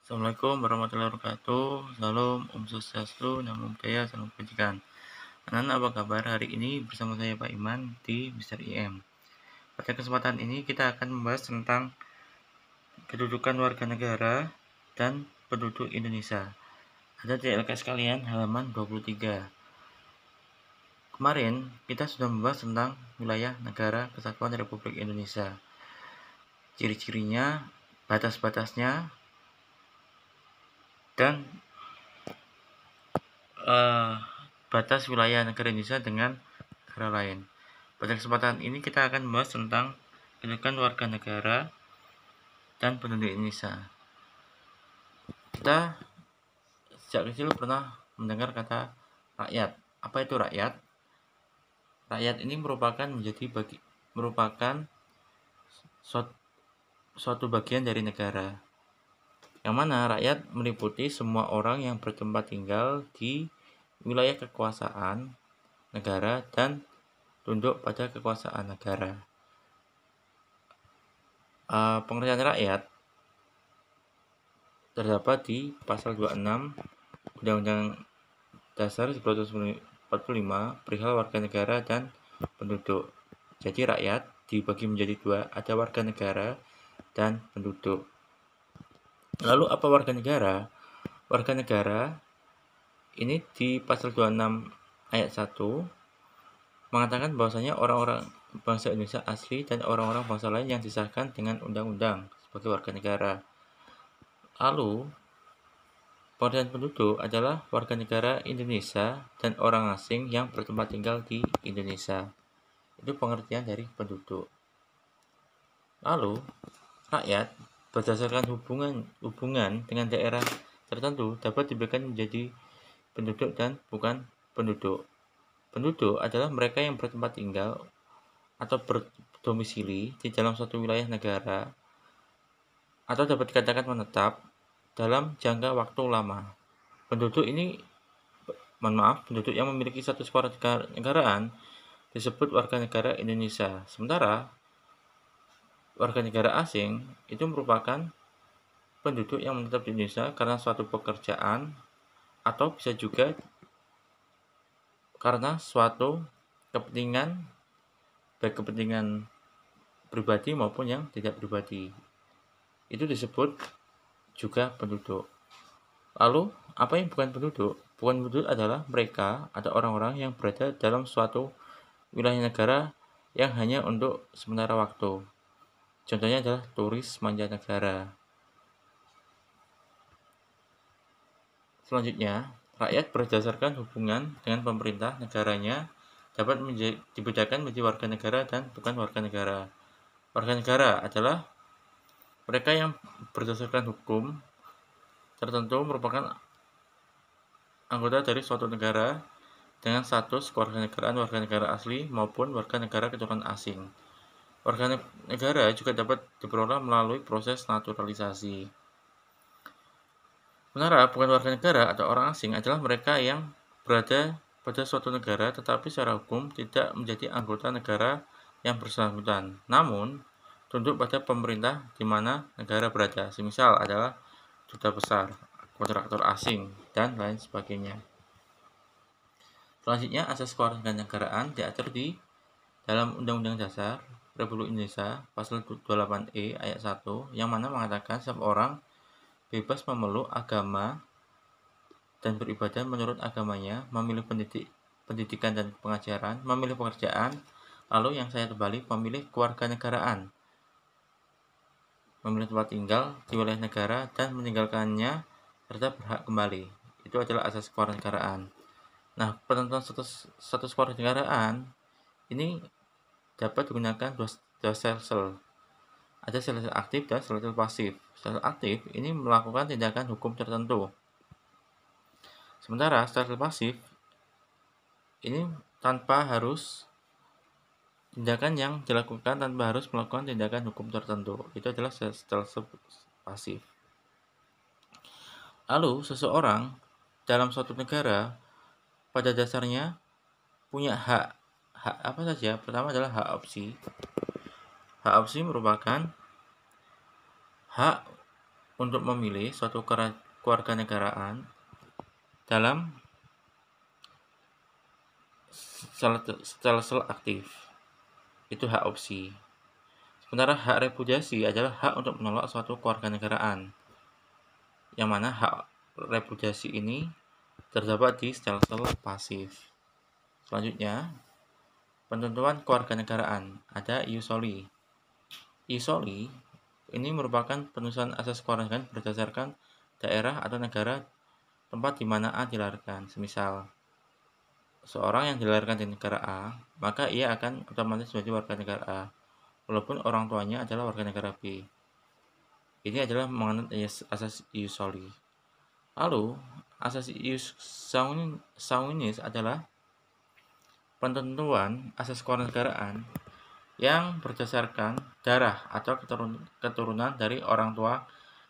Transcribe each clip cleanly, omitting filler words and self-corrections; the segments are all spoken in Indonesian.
Assalamualaikum warahmatullahi wabarakatuh. Salam, Om Swastiastu, Namo Buddhaya, Salam Kebajikan. Anak-anak apa kabar? Hari ini bersama saya Pak Iman di Mister IM. Pada kesempatan ini kita akan membahas tentang kedudukan warga negara dan penduduk Indonesia. Ada di LKS sekalian halaman 23. Kemarin kita sudah membahas tentang wilayah negara kesatuan Republik Indonesia. Ciri-cirinya, batas-batasnya, dan batas wilayah negara Indonesia dengan negara lain. Pada kesempatan ini kita akan membahas tentang kedudukan warga negara dan penduduk Indonesia. Kita sejak kecil pernah mendengar kata rakyat. Apa itu rakyat? Rakyat ini merupakan suatu bagian dari negara, yang mana rakyat meliputi semua orang yang bertempat tinggal di wilayah kekuasaan negara dan tunduk pada kekuasaan negara. Pengertian rakyat terdapat di pasal 26 Undang-Undang Dasar 1945 perihal warga negara dan penduduk. Jadi rakyat dibagi menjadi dua, ada warga negara dan penduduk. Lalu apa warga negara? Warga negara ini di pasal 26 ayat 1 mengatakan bahwasanya orang-orang bangsa Indonesia asli dan orang-orang bangsa lain yang disahkan dengan undang-undang sebagai warga negara. Lalu pengertian penduduk adalah warga negara Indonesia dan orang asing yang bertempat tinggal di Indonesia. Itu pengertian dari penduduk. Lalu, rakyat berdasarkan hubungan dengan daerah tertentu dapat dibedakan menjadi penduduk dan bukan penduduk. Penduduk adalah mereka yang bertempat tinggal atau berdomisili di dalam suatu wilayah negara atau dapat dikatakan menetap dalam jangka waktu lama. Penduduk yang memiliki status kewarganegaraan disebut warga negara Indonesia. Sementara warga negara asing itu merupakan penduduk yang menetap di Indonesia karena suatu pekerjaan atau bisa juga karena suatu kepentingan, baik kepentingan pribadi maupun yang tidak pribadi. Itu disebut juga penduduk. Lalu, apa yang bukan penduduk? Bukan penduduk adalah mereka atau orang-orang yang berada dalam suatu wilayah negara yang hanya untuk sementara waktu. Contohnya adalah turis mancanegara. Selanjutnya, rakyat berdasarkan hubungan dengan pemerintah negaranya dapat dibedakan menjadi warga negara dan bukan warga negara. Warga negara adalah mereka yang berdasarkan hukum tertentu merupakan anggota dari suatu negara dengan status kewarganegaraan warga negara asli maupun warga negara keturunan asing. Warga negara juga dapat diperoleh melalui proses naturalisasi. Sementara bukan warga negara atau orang asing adalah mereka yang berada pada suatu negara tetapi secara hukum tidak menjadi anggota negara yang bersangkutan, namun tunduk pada pemerintah di mana negara berada, semisal adalah duta besar, kontraktor asing, dan lain sebagainya. Selanjutnya, asas kewarganegaraan diatur di dalam Undang-Undang Dasar Republik Indonesia pasal 28E ayat 1 yang mana mengatakan setiap orang bebas memeluk agama dan beribadah menurut agamanya, memilih pendidikan dan pengajaran, memilih pekerjaan, lalu yang saya terbalik memilih kewarganegaraan, memilih tempat tinggal di wilayah negara dan meninggalkannya serta berhak kembali. Itu adalah asas kewarganegaraan. Nah, penentuan status kewarganegaraan ini dapat digunakan dua sel. Ada sel aktif dan sel pasif. Sel aktif ini melakukan tindakan hukum tertentu. Sementara sel pasif ini tindakan yang dilakukan tanpa harus melakukan tindakan hukum tertentu. Itu adalah sel pasif. Lalu seseorang dalam suatu negara pada dasarnya punya hak apa saja? Pertama adalah hak opsi. Hak opsi merupakan hak untuk memilih suatu kewarganegaraan dalam sel aktif. Itu hak opsi. Sementara hak repudiasi adalah hak untuk menolak suatu kewarganegaraan, yang mana hak repudiasi ini terdapat di sel-sel pasif. Selanjutnya, penentuan kewarganegaraan. Ada ius soli. Ius soli ini merupakan penulisan asas kewarganegaraan berdasarkan daerah atau negara tempat di mana A dilahirkan. Semisal, seorang yang dilahirkan di negara A, maka ia akan otomatis menjadi warga negara A, walaupun orang tuanya adalah warga negara B. Ini adalah menganut asas ius soli. Lalu, asas ius sanguinis adalah penentuan asas kewarganegaraan yang berdasarkan darah atau keturunan dari orang tua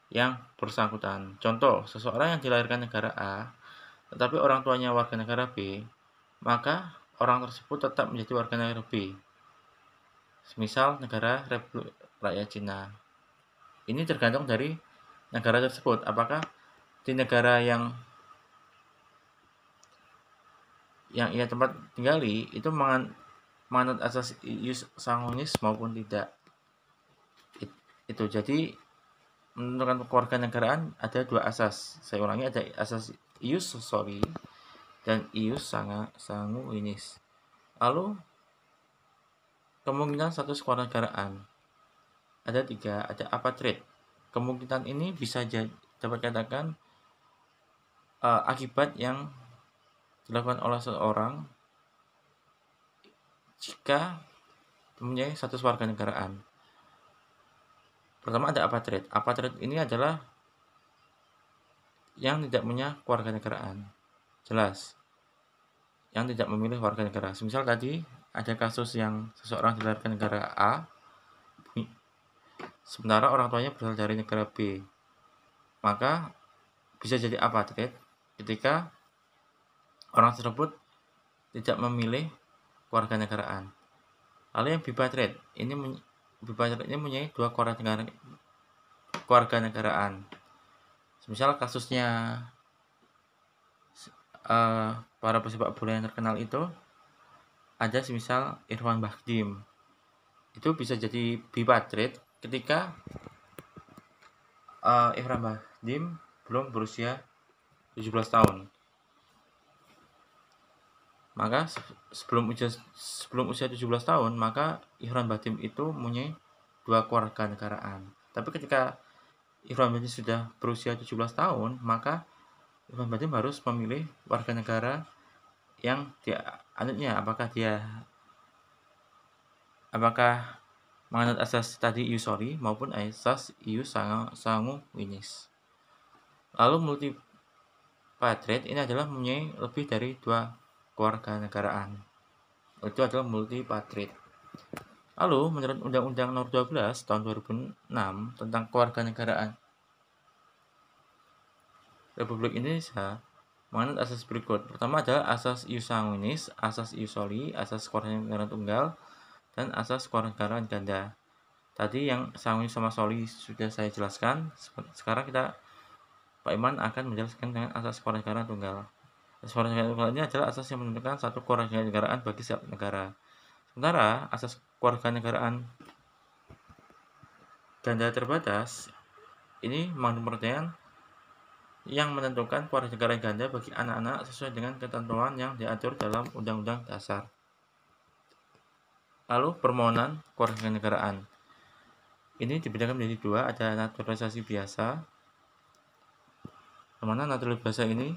yang bersangkutan. Contoh, seseorang yang dilahirkan negara A, tetapi orang tuanya warga negara B, maka orang tersebut tetap menjadi warga negara B. Semisal negara Republik Rakyat Cina. Ini tergantung dari negara tersebut. Apakah di negara yang ia tempat tinggali itu menganut asas ius sanguinis maupun tidak. Itu jadi menentukan kewarganegaraan ada dua asas. Saya ulangi, ada asas ius soli dan ius sanguinis. Lalu kemungkinan status kewarganegaraan ada 3, ada apatrid. Kemungkinan ini bisa dapat katakan akibat yang dilakukan oleh seseorang jika mempunyai status warganegaraan. Pertama ada apatrid. Apatrid ini adalah yang tidak punya kewarganegaraan. Jelas. Yang tidak memilih warga negara. Semisal tadi ada kasus yang seseorang dilahirkan negara A, sementara orang tuanya berasal dari negara B. Maka bisa jadi apatrid ketika orang tersebut tidak memilih kewarganegaraan. Lalu yang bipatrid ini mempunyai dua kewarganegaraan. Semisal kasusnya para pesepak bola yang terkenal itu ada semisal Irfan Bahdim. Itu bisa jadi bipatrid ketika Irfan Bahdim belum berusia 17 tahun. Maka sebelum usia 17 tahun, maka Irfan Bahdim itu mempunyai dua kewarganegaraan. Tapi ketika Irfan Bahdim sudah berusia 17 tahun, maka Irfan Bahdim harus memilih warga negara yang dia anutnya, apakah menganut asas tadi ius soli maupun asas ius sanguinis. Lalu multipatrid ini adalah mempunyai lebih dari dua kewarganegaraan. Itu adalah multipatrid. Lalu menurut Undang-Undang Nomor 12 tahun 2006 tentang kewarganegaraan Republik Indonesia menganut asas berikut. Pertama adalah asas ius sanguinis, asas ius soli, asas kewarganegaraan tunggal, dan asas kewarganegaraan ganda. Tadi yang sanguinis sama soli sudah saya jelaskan. Sekarang Pak Iman akan menjelaskan dengan asas kewarganegaraan tunggal. Asas kewarganegaraan tunggal ini adalah asas yang menentukan satu kewarganegaraan bagi setiap negara. Sementara asas kewarganegaraan ganda terbatas ini mengandung pengertian yang menentukan kewarganegaraan ganda bagi anak-anak sesuai dengan ketentuan yang diatur dalam Undang-Undang Dasar. Lalu permohonan kewarganegaraan ini dibedakan menjadi dua, ada naturalisasi biasa, di mana naturalisasi biasa ini